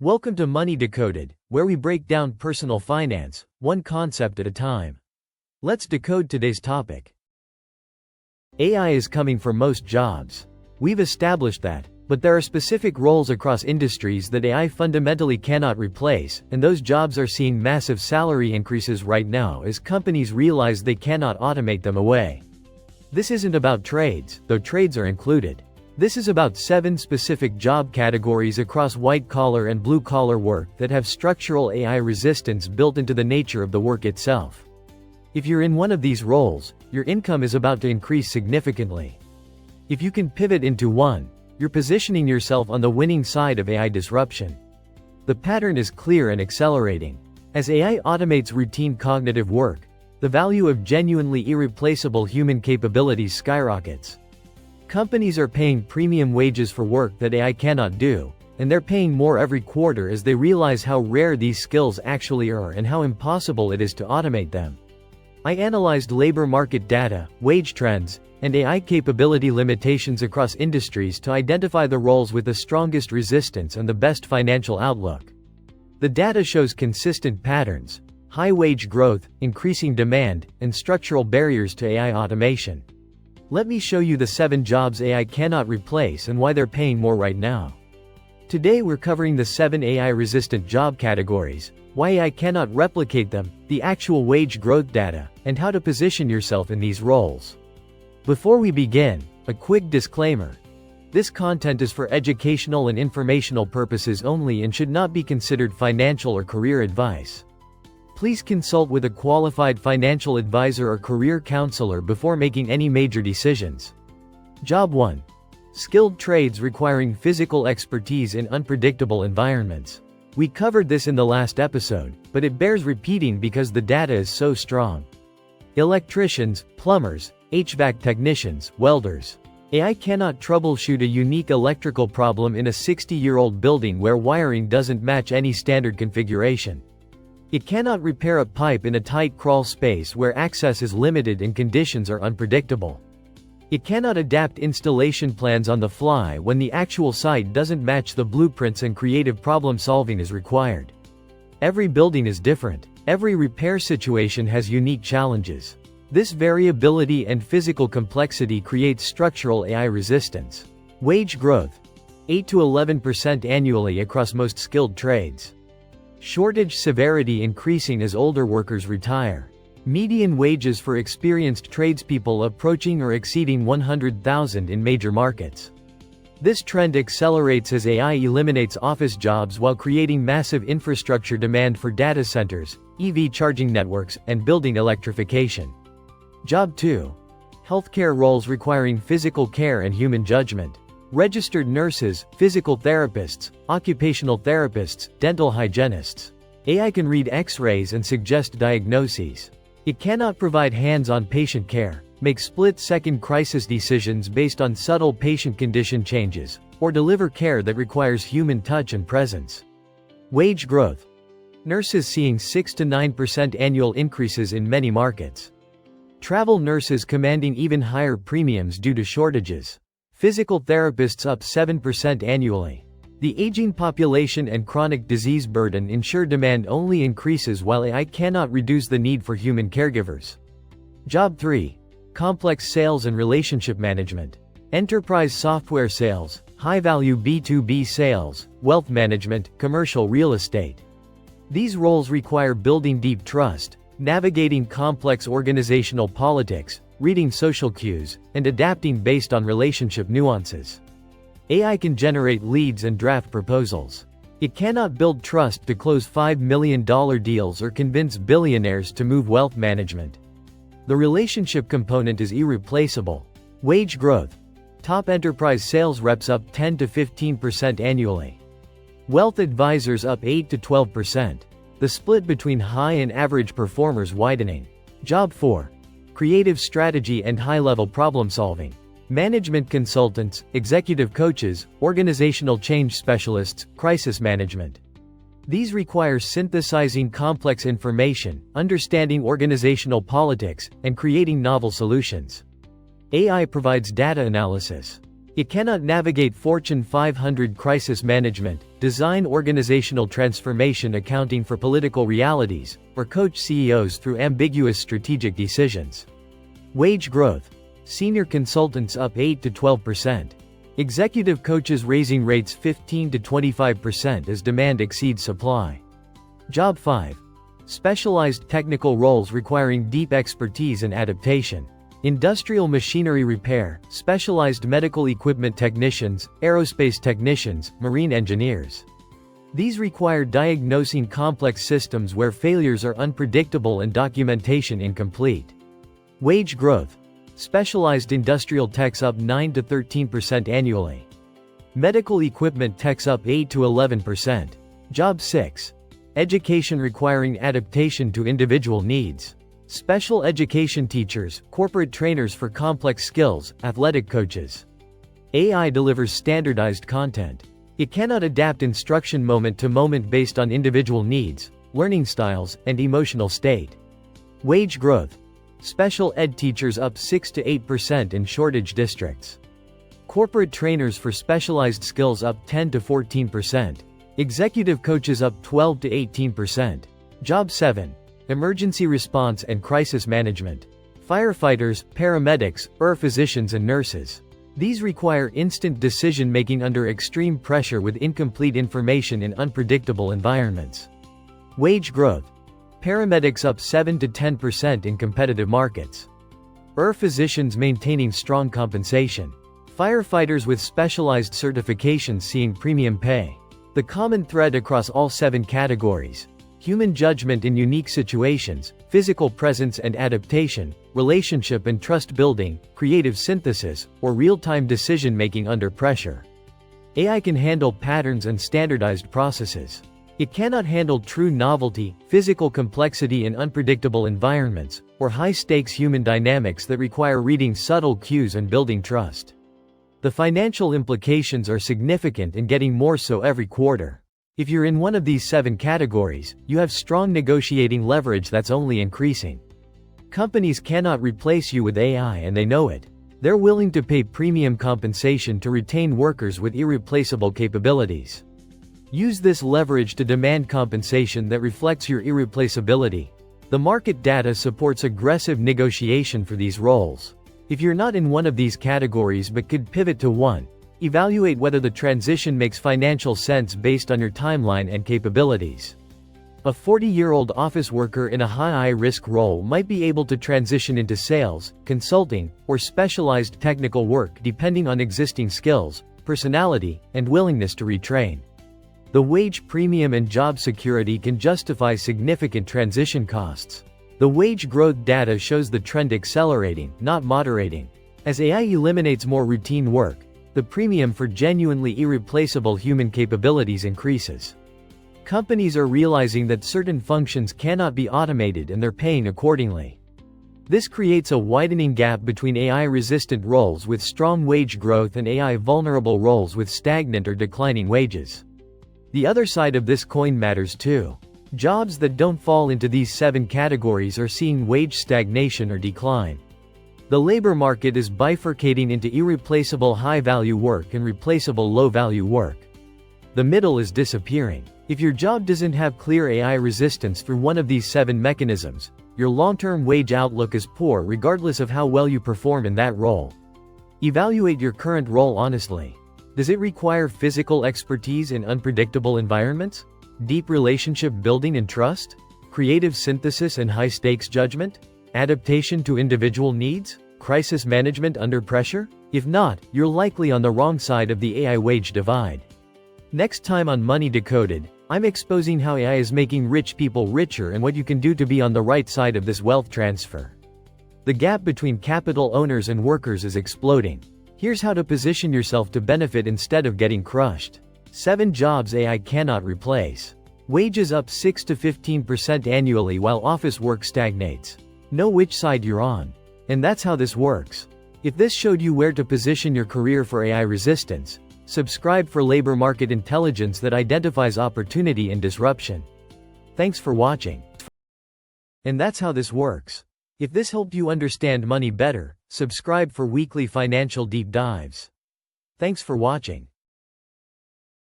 Welcome to Money Decoded, where we break down personal finance, one concept at a time. Let's decode today's topic. AI is coming for most jobs. We've established that, but there are specific roles across industries that AI fundamentally cannot replace, and those jobs are seeing massive salary increases right now as companies realize they cannot automate them away. This isn't about trades, though trades are included. This is about 7 specific job categories across white-collar and blue-collar work that have structural AI resistance built into the nature of the work itself. If you're in one of these roles, your income is about to increase significantly. If you can pivot into one, you're positioning yourself on the winning side of AI disruption. The pattern is clear and accelerating. As AI automates routine cognitive work, the value of genuinely irreplaceable human capabilities skyrockets. Companies are paying premium wages for work that AI cannot do, and they're paying more every quarter as they realize how rare these skills actually are and how impossible it is to automate them. I analyzed labor market data, wage trends, and AI capability limitations across industries to identify the roles with the strongest resistance and the best financial outlook. The data shows consistent patterns: high wage growth, increasing demand, and structural barriers to AI automation. Let me show you the 7 jobs AI cannot replace and why they're paying more right now. Today we're covering the 7 AI-resistant job categories, why AI cannot replicate them, the actual wage growth data, and how to position yourself in these roles. Before we begin, a quick disclaimer. This content is for educational and informational purposes only and should not be considered financial or career advice. Please consult with a qualified financial advisor or career counselor before making any major decisions. Job 1. Skilled trades requiring physical expertise in unpredictable environments. We covered this in the last episode, but it bears repeating because the data is so strong. Electricians, plumbers, HVAC technicians, welders. AI cannot troubleshoot a unique electrical problem in a 60-year-old building where wiring doesn't match any standard configuration. It cannot repair a pipe in a tight crawl space where access is limited and conditions are unpredictable. It cannot adapt installation plans on the fly when the actual site doesn't match the blueprints and creative problem solving is required. Every building is different. Every repair situation has unique challenges. This variability and physical complexity creates structural AI resistance. Wage growth: 8 to 11% annually across most skilled trades. Shortage severity increasing as older workers retire. Median wages for experienced tradespeople approaching or exceeding $100,000 in major markets. This trend accelerates as AI eliminates office jobs while creating massive infrastructure demand for data centers, EV charging networks, and building electrification. Job 2. Healthcare roles requiring physical care and human judgment. Registered nurses, physical therapists, occupational therapists, dental hygienists. AI can read X-rays and suggest diagnoses. It cannot provide hands-on patient care, make split-second crisis decisions based on subtle patient condition changes, or deliver care that requires human touch and presence. Wage growth: nurses seeing 6 to 9% annual increases in many markets. Travel nurses commanding even higher premiums due to shortages. Physical therapists up 7% annually. The aging population and chronic disease burden ensure demand only increases while AI cannot reduce the need for human caregivers. Job 3. Complex sales and relationship management. Enterprise software sales, high-value B2B sales, wealth management, commercial real estate. These roles require building deep trust, navigating complex organizational politics, reading social cues, and adapting based on relationship nuances. AI can generate leads and draft proposals. It cannot build trust to close $5 million deals or convince billionaires to move wealth management. The relationship component is irreplaceable. Wage growth: top enterprise sales reps up 10 to 15% annually. Wealth advisors up 8 to 12%. The split between high and average performers widening. Job 4. Creative strategy and high-level problem-solving. Management consultants, executive coaches, organizational change specialists, crisis management. These require synthesizing complex information, understanding organizational politics, and creating novel solutions. AI provides data analysis. It cannot navigate Fortune 500 crisis management, design organizational transformation accounting for political realities, or coach CEOs through ambiguous strategic decisions. Wage growth. Senior consultants up 8 to 12%. Executive coaches raising rates 15 to 25% as demand exceeds supply. Job 5. Specialized technical roles requiring deep expertise and adaptation. Industrial machinery repair, specialized medical equipment technicians, aerospace technicians, marine engineers. These require diagnosing complex systems where failures are unpredictable and documentation incomplete. Wage growth. Specialized industrial techs up 9 to 13% annually. Medical equipment techs up 8 to 11%. Job 6. Education requiring adaptation to individual needs. Special education teachers, corporate trainers for complex skills, athletic coaches. AI delivers standardized content. It cannot adapt instruction moment to moment based on individual needs, learning styles, and emotional state. Wage growth. Special ed teachers up 6 to 8% in shortage districts. Corporate trainers for specialized skills up 10 to 14%. Executive coaches up 12 to 18%. Job 7. Emergency response and crisis management. Firefighters, paramedics, physicians and nurses. These require instant decision-making under extreme pressure with incomplete information in unpredictable environments. Wage growth. Paramedics up 7 to 10% in competitive markets. Physicians maintaining strong compensation. Firefighters with specialized certifications seeing premium pay. The common thread across all 7 categories: human judgment in unique situations, physical presence and adaptation, relationship and trust building, creative synthesis, or real-time decision-making under pressure. AI can handle patterns and standardized processes. It cannot handle true novelty, physical complexity in unpredictable environments, or high-stakes human dynamics that require reading subtle cues and building trust. The financial implications are significant and getting more so every quarter. If you're in one of these 7 categories, you have strong negotiating leverage that's only increasing. Companies cannot replace you with AI and they know it. They're willing to pay premium compensation to retain workers with irreplaceable capabilities. Use this leverage to demand compensation that reflects your irreplaceability. The market data supports aggressive negotiation for these roles. If you're not in one of these categories but could pivot to one, evaluate whether the transition makes financial sense based on your timeline and capabilities. A 40-year-old office worker in a high-risk role might be able to transition into sales, consulting, or specialized technical work depending on existing skills, personality, and willingness to retrain. The wage premium and job security can justify significant transition costs. The wage growth data shows the trend accelerating, not moderating. As AI eliminates more routine work, the premium for genuinely irreplaceable human capabilities increases. Companies are realizing that certain functions cannot be automated and they're paying accordingly. This creates a widening gap between AI-resistant roles with strong wage growth and AI-vulnerable roles with stagnant or declining wages. The other side of this coin matters too. Jobs that don't fall into these 7 categories are seeing wage stagnation or decline. The labor market is bifurcating into irreplaceable high-value work and replaceable low-value work. The middle is disappearing. If your job doesn't have clear AI resistance through one of these 7 mechanisms, your long-term wage outlook is poor regardless of how well you perform in that role. Evaluate your current role honestly. Does it require physical expertise in unpredictable environments? Deep relationship building and trust? Creative synthesis and high-stakes judgment? Adaptation to individual needs? Crisis management under pressure? If not, you're likely on the wrong side of the AI wage divide. Next time on Money Decoded, I'm exposing how AI is making rich people richer and what you can do to be on the right side of this wealth transfer. The gap between capital owners and workers is exploding. Here's how to position yourself to benefit instead of getting crushed. 7 jobs AI cannot replace. Wages up 6 to 15% annually while office work stagnates. Know which side you're on. And that's how this works. If this showed you where to position your career for AI resistance, subscribe for labor market intelligence that identifies opportunity and disruption. Thanks for watching. And that's how this works. If this helped you understand money better, subscribe for weekly financial deep dives. Thanks for watching.